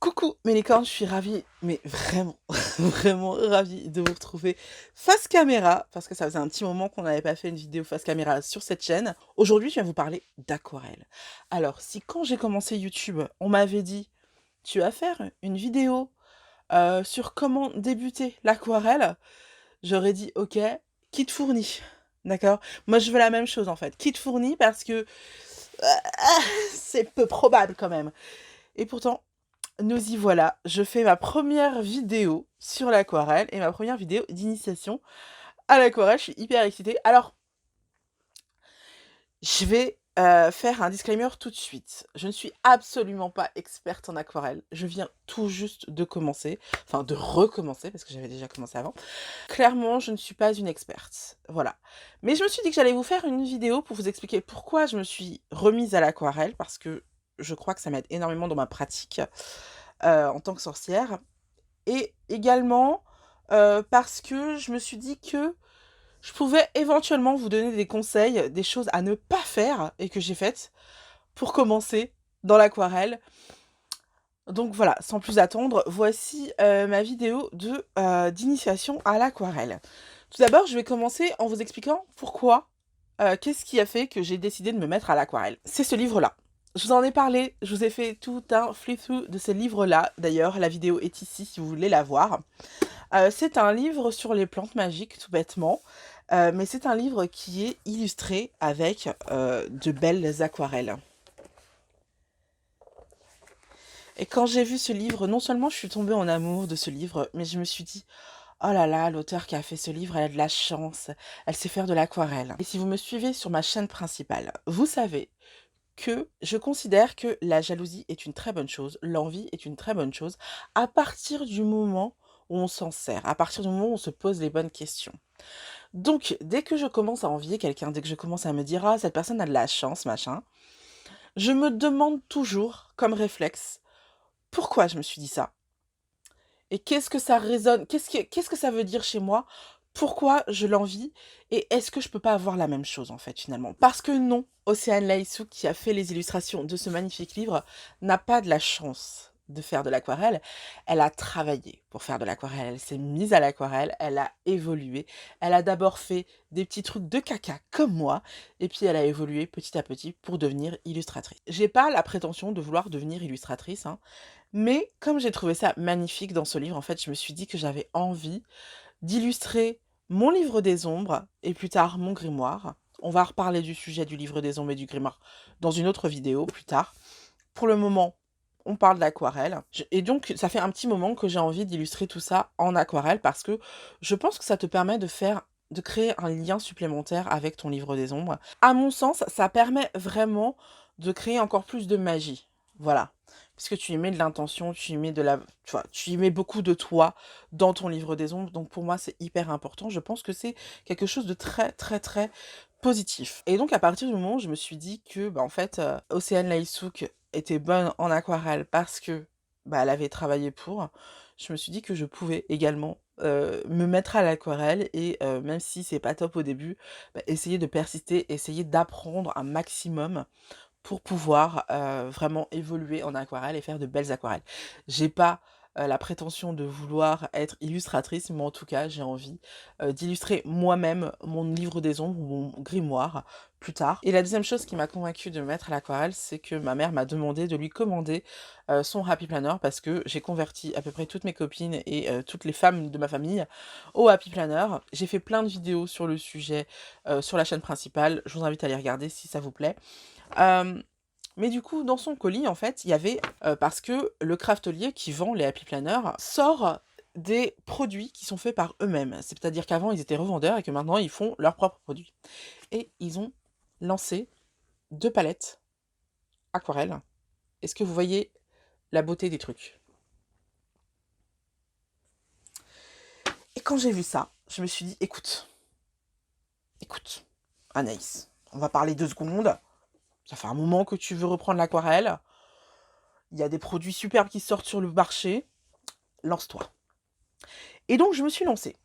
Coucou mes licornes, je suis ravie, mais vraiment, vraiment ravie de vous retrouver face caméra, parce que ça faisait un petit moment qu'on n'avait pas fait une vidéo face caméra sur cette chaîne. Aujourd'hui, je viens vous parler d'aquarelle. Alors, si quand j'ai commencé YouTube, on m'avait dit, tu vas faire une vidéo sur comment débuter l'aquarelle, j'aurais dit, ok, kit fourni, d'accord? Moi, je veux la même chose en fait, kit fourni parce que c'est peu probable quand même. Et pourtant, nous y voilà, je fais ma première vidéo sur l'aquarelle et ma première vidéo d'initiation à l'aquarelle, je suis hyper excitée. Alors, je vais, faire un disclaimer tout de suite. Je ne suis absolument pas experte en aquarelle. Je viens tout juste de commencer, enfin de recommencer parce que j'avais déjà commencé avant. Clairement, je ne suis pas une experte, voilà. Mais je me suis dit que j'allais vous faire une vidéo pour vous expliquer pourquoi je me suis remise à l'aquarelle parce que je crois que ça m'aide énormément dans ma pratique, en tant que sorcière. Et également, parce que je me suis dit que je pouvais éventuellement vous donner des conseils, des choses à ne pas faire et que j'ai faites pour commencer dans l'aquarelle. Donc voilà, sans plus attendre, voici, ma vidéo d'initiation à l'aquarelle. Tout d'abord, je vais commencer en vous expliquant pourquoi, qu'est-ce qui a fait que j'ai décidé de me mettre à l'aquarelle. C'est ce livre-là. Je vous en ai parlé, je vous ai fait tout un flip-through de ce livre-là. D'ailleurs, la vidéo est ici si vous voulez la voir. C'est un livre sur les plantes magiques, tout bêtement, mais c'est un livre qui est illustré avec, de belles aquarelles. Et quand j'ai vu ce livre, non seulement je suis tombée en amour de ce livre, mais je me suis dit: «Oh là là, l'auteure qui a fait ce livre, elle a de la chance, elle sait faire de l'aquarelle». Et si vous me suivez sur ma chaîne principale, vous savez que je considère que la jalousie est une très bonne chose, l'envie est une très bonne chose, à partir du moment où on s'en sert, à partir du moment où on se pose les bonnes questions. Donc, dès que je commence à envier quelqu'un, dès que je commence à me dire: «Ah, cette personne a de la chance, machin», je me demande toujours, comme réflexe, pourquoi je me suis dit ça? Et qu'est-ce que ça résonne? Qu'est-ce que ça veut dire chez moi? Pourquoi je l'envie? Et est-ce que je peux pas avoir la même chose, en fait, finalement? Parce que non, Océane Laïssou, qui a fait les illustrations de ce magnifique livre, n'a pas de la chance de faire de l'aquarelle. Elle a travaillé pour faire de l'aquarelle. Elle s'est mise à l'aquarelle, elle a évolué. Elle a d'abord fait des petits trucs de caca comme moi, et puis elle a évolué petit à petit pour devenir illustratrice. J'ai pas la prétention de vouloir devenir illustratrice, hein, mais comme j'ai trouvé ça magnifique dans ce livre, en fait, je me suis dit que j'avais envie d'illustrer mon livre des ombres et plus tard mon grimoire. On va reparler du sujet du livre des ombres et du grimoire dans une autre vidéo plus tard. Pour le moment, on parle d'aquarelle. Et donc, ça fait un petit moment que j'ai envie d'illustrer tout ça en aquarelle parce que je pense que ça te permet de créer un lien supplémentaire avec ton livre des ombres. À mon sens, ça permet vraiment de créer encore plus de magie. Voilà. Puisque tu y mets de l'intention, tu y mets tu y mets beaucoup de toi dans ton livre des ombres. Donc pour moi, c'est hyper important. Je pense que c'est quelque chose de très, très, très positif. Et donc à partir du moment où je me suis dit que, bah, en fait, Océane Laïsouk était bonne en aquarelle parce que, bah, elle avait travaillé pour, je me suis dit que je pouvais également, me mettre à l'aquarelle et même si c'est pas top au début, bah, essayer de persister, essayer d'apprendre un maximum pour pouvoir, vraiment évoluer en aquarelle et faire de belles aquarelles. J'ai pas, la prétention de vouloir être illustratrice, mais en tout cas, j'ai envie, d'illustrer moi-même mon livre des ombres ou mon grimoire plus tard. Et la deuxième chose qui m'a convaincue de me mettre à l'aquarelle, c'est que ma mère m'a demandé de lui commander, son Happy Planner parce que j'ai converti à peu près toutes mes copines et toutes les femmes de ma famille au Happy Planner. J'ai fait plein de vidéos sur le sujet, sur la chaîne principale. Je vous invite à les regarder si ça vous plaît. Hem, mais du coup, dans son colis, en fait, il y avait, parce que le craftelier qui vend les Happy Planners sort des produits qui sont faits par eux-mêmes. C'est-à-dire qu'avant, ils étaient revendeurs et que maintenant, ils font leurs propres produits. Et ils ont lancé 2 palettes aquarelles. Est-ce que vous voyez la beauté des trucs? Et quand j'ai vu ça, je me suis dit: «Écoute, Anaïs, on va parler 2 secondes. Ça fait un moment que tu veux reprendre l'aquarelle. Il y a des produits superbes qui sortent sur le marché. Lance-toi». Et donc je me suis lancée.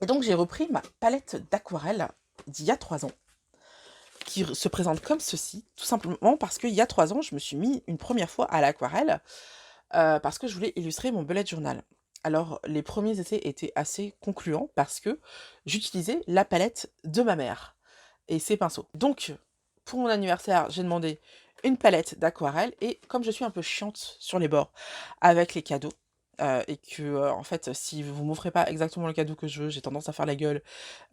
Et donc j'ai repris ma palette d'aquarelle d'il y a 3 ans, qui se présente comme ceci, tout simplement parce qu'il y a 3 ans, je me suis mis une première fois à l'aquarelle, parce que je voulais illustrer mon bullet journal. Alors, les premiers essais étaient assez concluants parce que j'utilisais la palette de ma mère et ses pinceaux. Donc, pour mon anniversaire, j'ai demandé une palette d'aquarelle et comme je suis un peu chiante sur les bords avec les cadeaux, et que, en fait, si vous m'offrez pas exactement le cadeau que je veux, j'ai tendance à faire la gueule,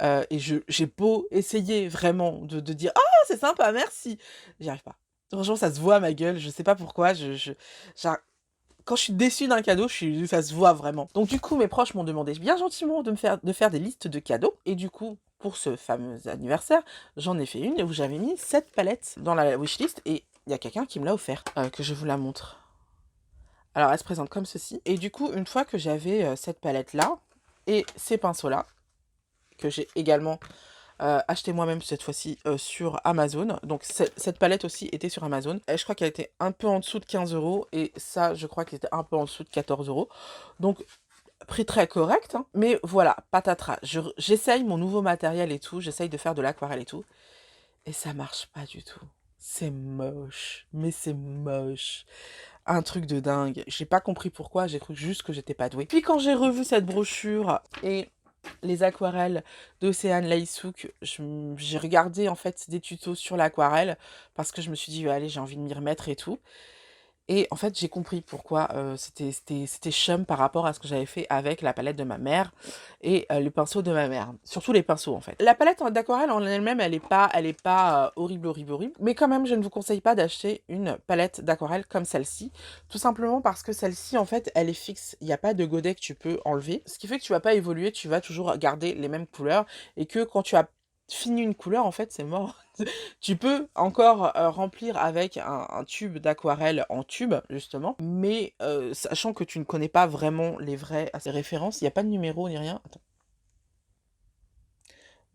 et j'ai beau essayer vraiment de dire: «Ah, c'est sympa, merci!» J'y arrive pas. Franchement, ça se voit à ma gueule, je sais pas pourquoi, j'ar quand je suis déçue d'un cadeau, ça se voit vraiment. Donc du coup, mes proches m'ont demandé bien gentiment de faire des listes de cadeaux et du coup, pour ce fameux anniversaire, j'en ai fait une où j'avais mis 7 palettes dans la wishlist et il y a quelqu'un qui me l'a offert, que je vous la montre. Alors elle se présente comme ceci et du coup, une fois que j'avais, cette palette-là et ces pinceaux-là, que j'ai également acheté moi-même cette fois-ci, sur Amazon. Donc cette palette aussi était sur Amazon et je crois qu'elle était un peu en dessous de 15 € et ça, je crois qu'elle était un peu en dessous de 14 €. Donc prix très correct, hein, mais voilà, patatras. J'essaye mon nouveau matériel et tout, j'essaye de faire de l'aquarelle et tout et ça marche pas du tout. C'est moche, mais c'est moche. Un truc de dingue. J'ai pas compris pourquoi, j'ai cru juste que j'étais pas douée. Puis quand j'ai revu cette brochure et les aquarelles d'Océane Laïsouk, j'ai regardé en fait des tutos sur l'aquarelle parce que je me suis dit: «Allez, j'ai envie de m'y remettre et tout» et en fait, j'ai compris pourquoi, c'était chum par rapport à ce que j'avais fait avec la palette de ma mère et les pinceaux de ma mère. Surtout les pinceaux, en fait. La palette d'aquarelle en elle-même, elle est pas, horrible, horrible, horrible, mais quand même, je ne vous conseille pas d'acheter une palette d'aquarelle comme celle-ci, tout simplement parce que celle-ci, en fait, elle est fixe. Il y a pas de godet que tu peux enlever, ce qui fait que tu vas pas évoluer, tu vas toujours garder les mêmes couleurs et que quand tu as fini une couleur, en fait, c'est mort. Tu peux encore, remplir avec un tube d'aquarelle en tube, justement, mais sachant que tu ne connais pas vraiment les vraies références, il y a pas de numéro ni rien. Attends.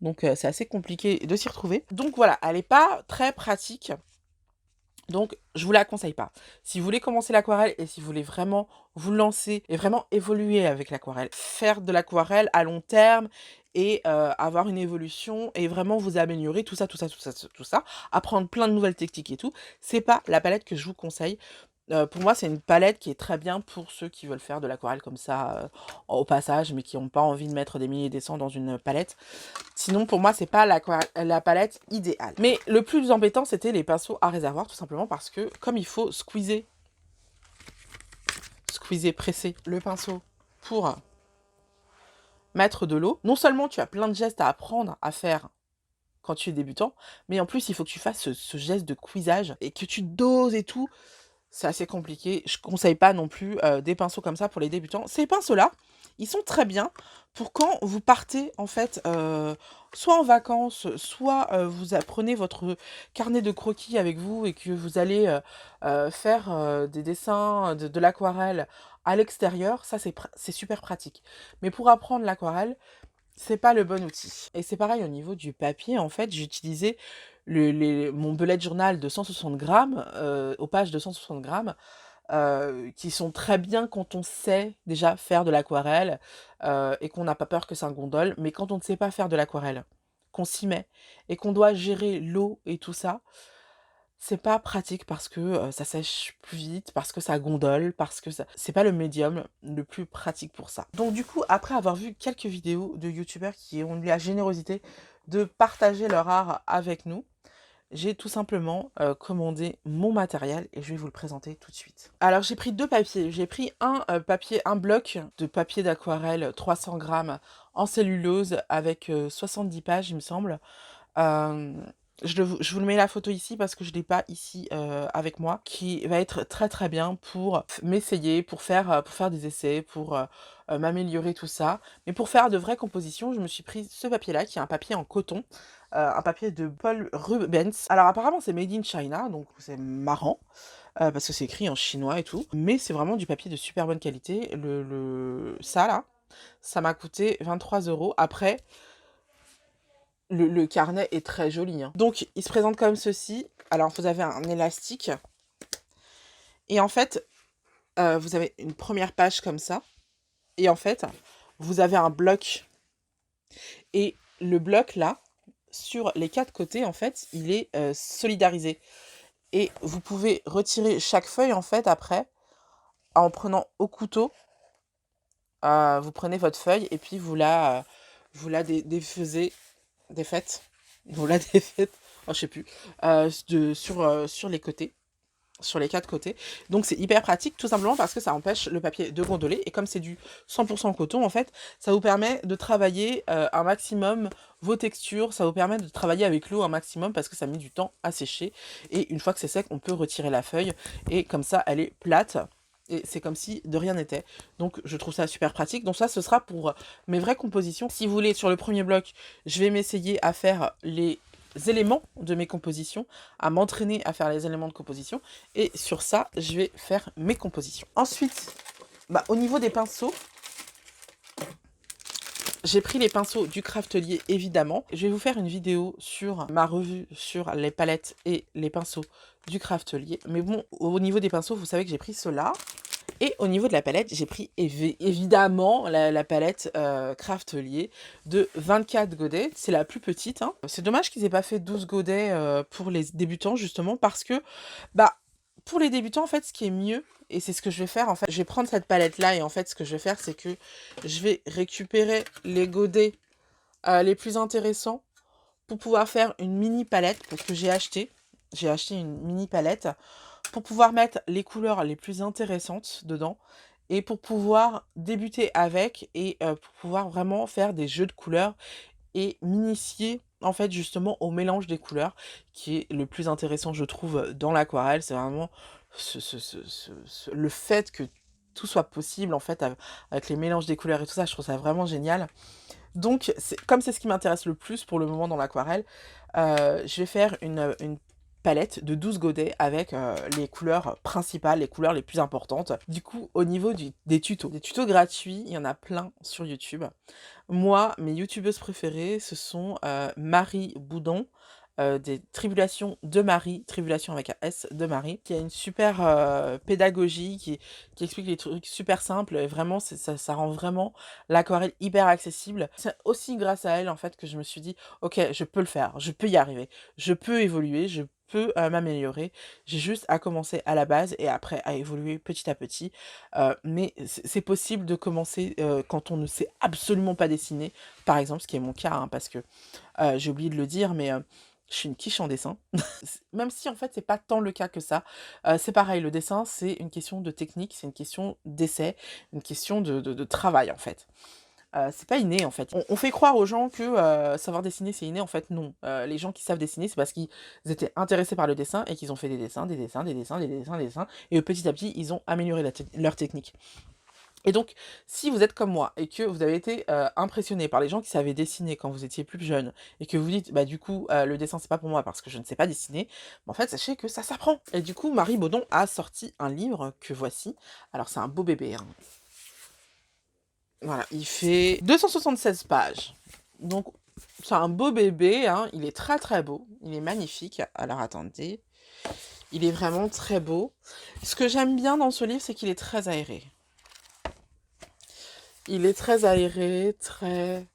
Donc c'est assez compliqué de s'y retrouver. Donc voilà, elle est pas très pratique, donc je vous la conseille pas. Si vous voulez commencer l'aquarelle et si vous voulez vraiment vous lancer et vraiment évoluer avec l'aquarelle, faire de l'aquarelle à long terme et avoir une évolution et vraiment vous améliorer, tout ça, tout ça, tout ça, tout ça, apprendre plein de nouvelles techniques et tout, c'est pas la palette que je vous conseille. Pour moi, c'est une palette qui est très bien pour ceux qui veulent faire de l'aquarelle comme ça, au passage, mais qui ont pas envie de mettre des milliers et des cents dans une palette. Sinon, pour moi, c'est pas la palette idéale. Mais le plus embêtant, c'était les pinceaux à réservoir, tout simplement parce que, comme il faut squeezer, presser le pinceau pour mettre de l'eau, non seulement tu as plein de gestes à apprendre à faire quand tu es débutant, mais en plus, il faut que tu fasses ce geste de cuisage et que tu doses et tout. C'est assez compliqué. Je conseille pas non plus, des pinceaux comme ça pour les débutants. Ces pinceaux-là, ils sont très bien pour quand vous partez en fait, soit en vacances, soit, vous prenez votre carnet de croquis avec vous et que vous allez, faire, des dessins, de l'aquarelle à l'extérieur. Ça, c'est super pratique. Mais pour apprendre l'aquarelle, c'est pas le bon outil et c'est pareil au niveau du papier, en fait, j'utilisais mon bullet journal de 160 grammes, aux pages de 160 grammes, qui sont très bien quand on sait déjà faire de l'aquarelle, et qu'on n'a pas peur que ça gondole. Mais quand on ne sait pas faire de l'aquarelle, qu'on s'y met et qu'on doit gérer l'eau et tout ça, c'est pas pratique parce que, ça sèche plus vite, parce que ça gondole, parce que ça c'est pas le médium le plus pratique pour ça. Donc du coup, après avoir vu quelques vidéos de youtubeurs qui ont eu la générosité de partager leur art avec nous, j'ai tout simplement, commandé mon matériel et je vais vous le présenter tout de suite. Alors j'ai pris 2 papiers. J'ai pris un bloc de papier d'aquarelle 300 grammes en cellulose avec, 70 pages, il me semble. Hem, je vous le mets la photo ici parce que je l'ai pas ici, avec moi, qui va être très, très bien pour m'essayer, pour faire des essais, pour, m'améliorer tout ça. Mais pour faire de vraies compositions, je me suis pris ce papier-là, qui est un papier en coton, un papier de Paul Rubens. Alors apparemment, c'est made in China, donc c'est marrant, parce que c'est écrit en chinois et tout, mais c'est vraiment du papier de super bonne qualité. Ça là, ça m'a coûté 23 €. Après, le carnet est très joli, hein. Donc, il se présente comme ceci. Alors, vous avez un élastique et en fait, vous avez une première page comme ça et en fait, vous avez un bloc et le bloc là, sur les 4 côtés, en fait, il est, solidarisé et vous pouvez retirer chaque feuille, en fait, après, en prenant au couteau, vous prenez votre feuille et puis vous la défaisez, défaites, vous la défaites, oh, je sais plus, sur les côtés, sur les 4 côtés. Donc c'est hyper pratique, tout simplement parce que ça empêche le papier de gondoler. Et comme c'est du 100% coton, en fait, ça vous permet de travailler un maximum vos textures, ça vous permet de travailler avec l'eau un maximum parce que ça met du temps à sécher. Et une fois que c'est sec, on peut retirer la feuille et comme ça, elle est plate. Et c'est comme si de rien n'était. Donc je trouve ça super pratique. Donc ça, ce sera pour mes vraies compositions. Si vous voulez, sur le premier bloc, je vais m'essayer à faire les éléments de mes compositions, à m'entraîner à faire les éléments de composition. Et sur ça, je vais faire mes compositions. Ensuite, au niveau des pinceaux, j'ai pris les pinceaux du Craftelier, évidemment. Je vais vous faire une vidéo sur ma revue sur les palettes et les pinceaux du Craftelier. Mais bon, au niveau des pinceaux, vous savez que j'ai pris ceux-là. Et au niveau de la palette, j'ai pris évidemment la palette Craftelier de 24 godets. C'est la plus petite, hein. C'est dommage qu'ils aient pas fait 12 godets pour les débutants, justement, parce que, pour les débutants, en fait, ce qui est mieux, et c'est ce que je vais faire, en fait, je vais prendre cette palette-là, et en fait, ce que je vais faire, c'est que je vais récupérer les godets les plus intéressants pour pouvoir faire une mini palette, parce que j'ai acheté une mini palette pour pouvoir mettre les couleurs les plus intéressantes dedans et pour pouvoir débuter avec et pour pouvoir vraiment faire des jeux de couleurs et m'initier en fait justement au mélange des couleurs qui est le plus intéressant je trouve dans l'aquarelle. C'est vraiment le fait que tout soit possible en fait avec les mélanges des couleurs et tout ça, je trouve ça vraiment génial. Donc comme c'est ce qui m'intéresse le plus pour le moment dans l'aquarelle, je vais faire une palette de 12 godets avec les couleurs principales, les couleurs les plus importantes. Du coup, au niveau des tutos gratuits, il y en a plein sur YouTube. Moi, mes youtubeuses préférées, ce sont Marie Boudon, des Tribulations de Marie, Tribulation avec un S de Marie, qui a une super pédagogie, qui explique les trucs super simples, et vraiment, ça rend vraiment l'aquarelle hyper accessible. C'est aussi grâce à elle, en fait, que je me suis dit, ok, je peux le faire, je peux y arriver, je peux évoluer, je peux m'améliorer, j'ai juste à commencer à la base et après à évoluer petit à petit. Mais c'est possible de commencer quand on ne sait absolument pas dessiner, par exemple, ce qui est mon cas, hein, parce que j'ai oublié de le dire, mais je suis une quiche en dessin. Même si en fait c'est pas tant le cas que ça. C'est pareil, le dessin c'est une question de technique, c'est une question d'essai, une question de travail en fait. C'est pas inné en fait. On fait croire aux gens que savoir dessiner c'est inné, en fait non. Les gens qui savent dessiner c'est parce qu'ils étaient intéressés par le dessin et qu'ils ont fait des dessins, des dessins, des dessins, des dessins, des dessins, et petit à petit ils ont amélioré leur technique. Et donc, si vous êtes comme moi et que vous avez été impressionné par les gens qui savaient dessiner quand vous étiez plus jeune et que vous dites, du coup, le dessin c'est pas pour moi parce que je ne sais pas dessiner, en fait, sachez que ça s'apprend. Et du coup, Marie Baudon a sorti un livre que voici. Alors, c'est un beau bébé, hein. Voilà, il fait 276 pages. Donc, c'est un beau bébé, hein. Il est très très beau. Il est magnifique. Alors, attendez. Il est vraiment très beau. Ce que j'aime bien dans ce livre, c'est qu'il est très aéré. Il est très aéré, très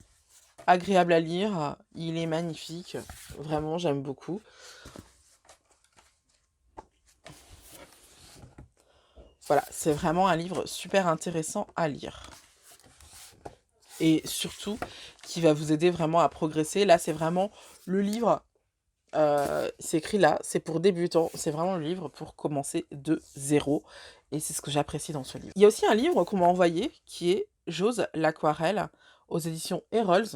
agréable à lire. Il est magnifique. Vraiment, j'aime beaucoup. Voilà, c'est vraiment un livre super intéressant à lire. Et surtout, qui va vous aider vraiment à progresser. Là, c'est vraiment le livre, c'est écrit là, c'est pour débutants. C'est vraiment le livre pour commencer de zéro. Et c'est ce que j'apprécie dans ce livre. Il y a aussi un livre qu'on m'a envoyé, qui est J'ose l'aquarelle, aux éditions Errols.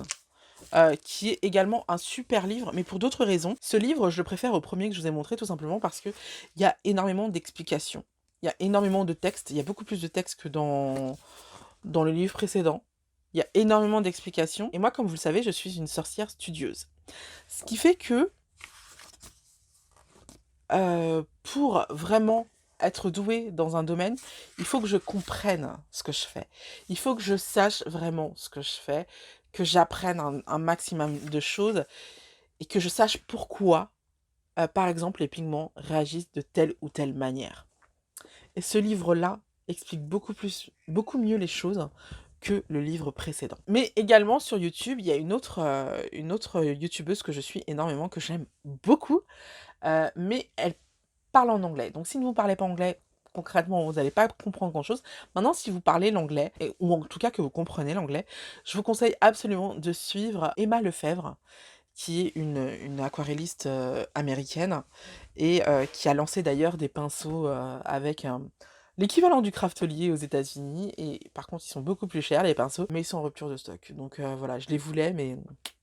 Qui est également un super livre, mais pour d'autres raisons. Ce livre, je le préfère au premier que je vous ai montré, tout simplement parce qu'il y a énormément d'explications. Il y a énormément de textes, il y a beaucoup plus de textes que dans le livre précédent. Il y a énormément d'explications. Et moi, comme vous le savez, je suis une sorcière studieuse. Ce qui fait que, pour vraiment être douée dans un domaine, il faut que je comprenne ce que je fais. Il faut que je sache vraiment ce que je fais, que j'apprenne un maximum de choses et que je sache pourquoi, par exemple, les pigments réagissent de telle ou telle manière. Et ce livre-là explique beaucoup mieux les choses que le livre précédent. Mais également sur YouTube, il y a une autre youtubeuse que je suis énormément, que j'aime beaucoup, mais elle parle en anglais. Donc si vous ne parlez pas anglais, concrètement, vous n'allez pas comprendre grand-chose. Maintenant, si vous parlez l'anglais, ou en tout cas que vous comprenez l'anglais, je vous conseille absolument de suivre Emma Lefebvre, qui est une aquarelliste américaine et qui a lancé d'ailleurs des pinceaux avec l'équivalent du Craftelier aux États-Unis. Et par contre, ils sont beaucoup plus chers, les pinceaux, mais ils sont en rupture de stock. Donc voilà, je les voulais, mais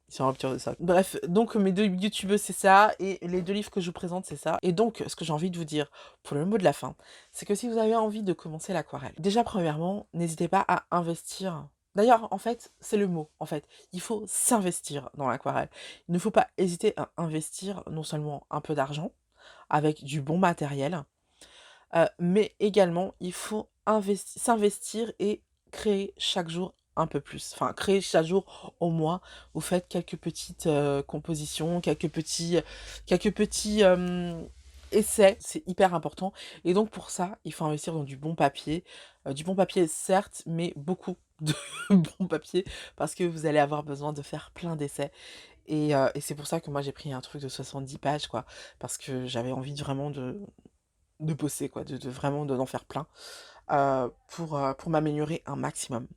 ils sont en rupture de stock. Bref, donc mes 2 youtubeuses, c'est ça, et les 2 livres que je vous présente, c'est ça. Et donc, ce que j'ai envie de vous dire pour le mot de la fin, c'est que si vous avez envie de commencer l'aquarelle, déjà premièrement, n'hésitez pas à investir. D'ailleurs, en fait, c'est le mot, en fait. Il faut s'investir dans l'aquarelle. Il ne faut pas hésiter à investir non seulement un peu d'argent, avec du bon matériel, mais également il faut s'investir et créer chaque jour un peu plus. Enfin, créer chaque jour au moins, vous faites quelques petites, compositions, quelques petits, essais, c'est hyper important et donc pour ça, il faut investir dans du bon papier certes, mais beaucoup de bon papier parce que vous allez avoir besoin de faire plein d'essais et c'est pour ça que moi j'ai pris un truc de 70 pages quoi, parce que j'avais envie de vraiment de bosser quoi, de vraiment d'en faire plein, pour m'améliorer un maximum.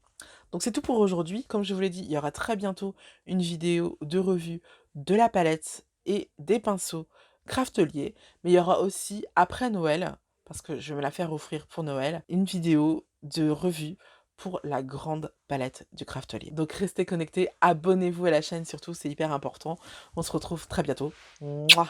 Donc c'est tout pour aujourd'hui. Comme je vous l'ai dit, il y aura très bientôt une vidéo de revue de la palette et des pinceaux Craftelier, mais il y aura aussi après Noël, parce que je vais me la faire offrir pour Noël, une vidéo de revue pour la grande palette du Craftelier. Donc restez connectés, abonnez-vous à la chaîne surtout, c'est hyper important. On se retrouve très bientôt. Mouah.